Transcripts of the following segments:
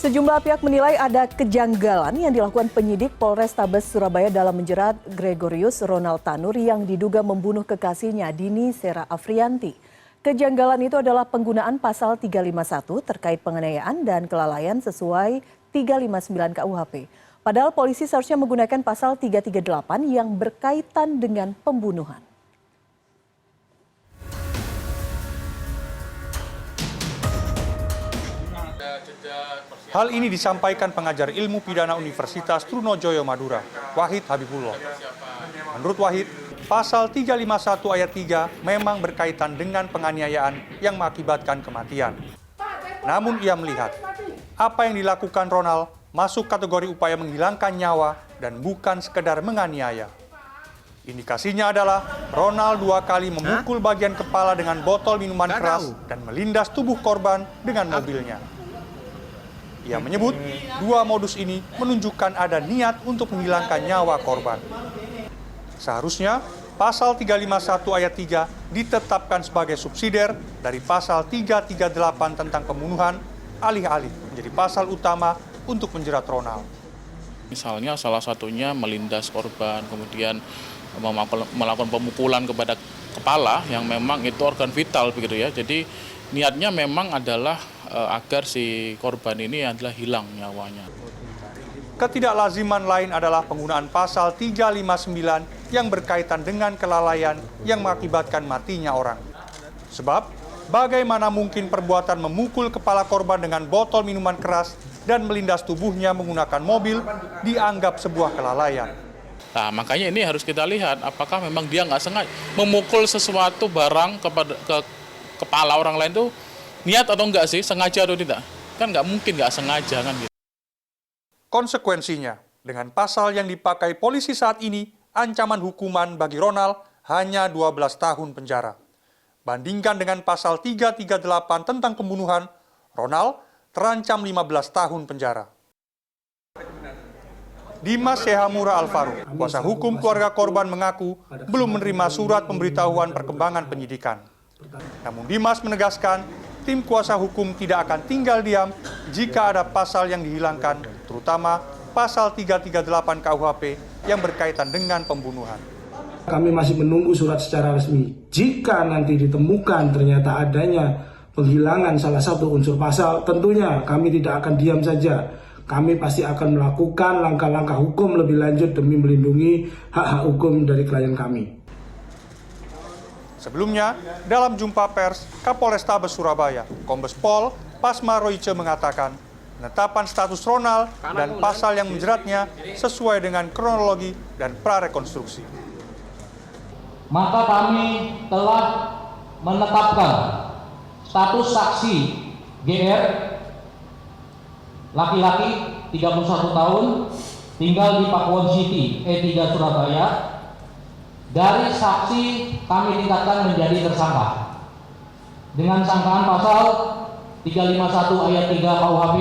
Sejumlah pihak menilai ada kejanggalan yang dilakukan penyidik Polrestabes Surabaya dalam menjerat Gregorius Ronald Tanur yang diduga membunuh kekasihnya Dini Sera Afrianti. Kejanggalan itu adalah penggunaan pasal 351 terkait penganiayaan dan kelalaian sesuai 359 KUHP. Padahal polisi seharusnya menggunakan pasal 338 yang berkaitan dengan pembunuhan. Hal ini disampaikan pengajar ilmu pidana Universitas Trunojoyo Madura, Wahid Habibullah. Menurut Wahid, pasal 351 ayat 3 memang berkaitan dengan penganiayaan yang mengakibatkan kematian. Namun ia melihat, apa yang dilakukan Ronald masuk kategori upaya menghilangkan nyawa dan bukan sekedar menganiaya. Indikasinya adalah Ronald 2 kali memukul bagian kepala dengan botol minuman keras dan melindas tubuh korban dengan mobilnya. Ia menyebut dua modus ini menunjukkan ada niat untuk menghilangkan nyawa korban. Seharusnya pasal 351 ayat 3 ditetapkan sebagai subsidiar dari pasal 338 tentang pembunuhan, alih-alih menjadi pasal utama untuk menjerat Ronald. Misalnya salah satunya melindas korban, kemudian melakukan pemukulan kepada kepala yang memang itu organ vital begitu ya. Jadi niatnya memang adalah agar si korban ini adalah hilang nyawanya. Ketidaklaziman lain adalah penggunaan pasal 359 yang berkaitan dengan kelalaian yang mengakibatkan matinya orang. Sebab, bagaimana mungkin perbuatan memukul kepala korban dengan botol minuman keras dan melindas tubuhnya menggunakan mobil dianggap sebuah kelalaian. Nah, makanya ini harus kita lihat apakah memang dia nggak sengaja memukul sesuatu barang ke kepala orang lain itu niat atau enggak sih, sengaja atau tidak? Kan nggak mungkin nggak sengaja kan gitu. Konsekuensinya, dengan pasal yang dipakai polisi saat ini, ancaman hukuman bagi Ronald hanya 12 tahun penjara. Bandingkan dengan pasal 338 tentang pembunuhan, Ronald terancam 15 tahun penjara. Dimas Sehamura Alvaro, kuasa hukum keluarga korban mengaku belum menerima surat pemberitahuan perkembangan penyidikan. Namun Dimas menegaskan, tim kuasa hukum tidak akan tinggal diam jika ada pasal yang dihilangkan, terutama pasal 338 KUHP yang berkaitan dengan pembunuhan. Kami masih menunggu surat secara resmi. Jika nanti ditemukan ternyata adanya penghilangan salah satu unsur pasal, tentunya kami tidak akan diam saja. Kami pasti akan melakukan langkah-langkah hukum lebih lanjut demi melindungi hak-hak hukum dari klien kami. Sebelumnya, dalam jumpa pers, Kapolrestabes Surabaya, Kombes Pol Pasma Roice mengatakan, penetapan status Ronald dan pasal yang menjeratnya sesuai dengan kronologi dan prarekonstruksi. Maka kami telah menetapkan status saksi GR, laki-laki 31 tahun, tinggal di Pakuwon City, E3 Surabaya. Dari saksi kami tingkatkan menjadi tersangka dengan sangkaan pasal 351 ayat 3 KUHP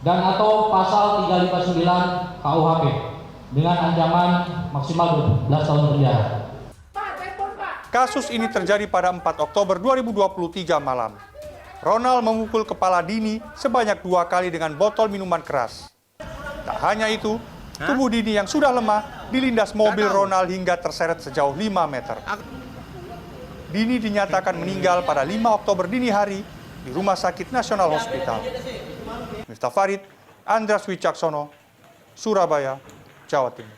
dan atau pasal 359 KUHP dengan ancaman maksimal 12 tahun penjara. Kasus ini terjadi pada 4 Oktober 2023 malam. Ronald memukul kepala Dini sebanyak 2 kali dengan botol minuman keras. Tak hanya itu, tubuh Dini yang sudah lemah dilindas mobil Ronald hingga terseret sejauh 5 meter. Dini dinyatakan meninggal pada 5 Oktober dini hari di Rumah Sakit Nasional Hospital. Miftah Farid, Andreas Wicaksono, Surabaya, Jawa Timur.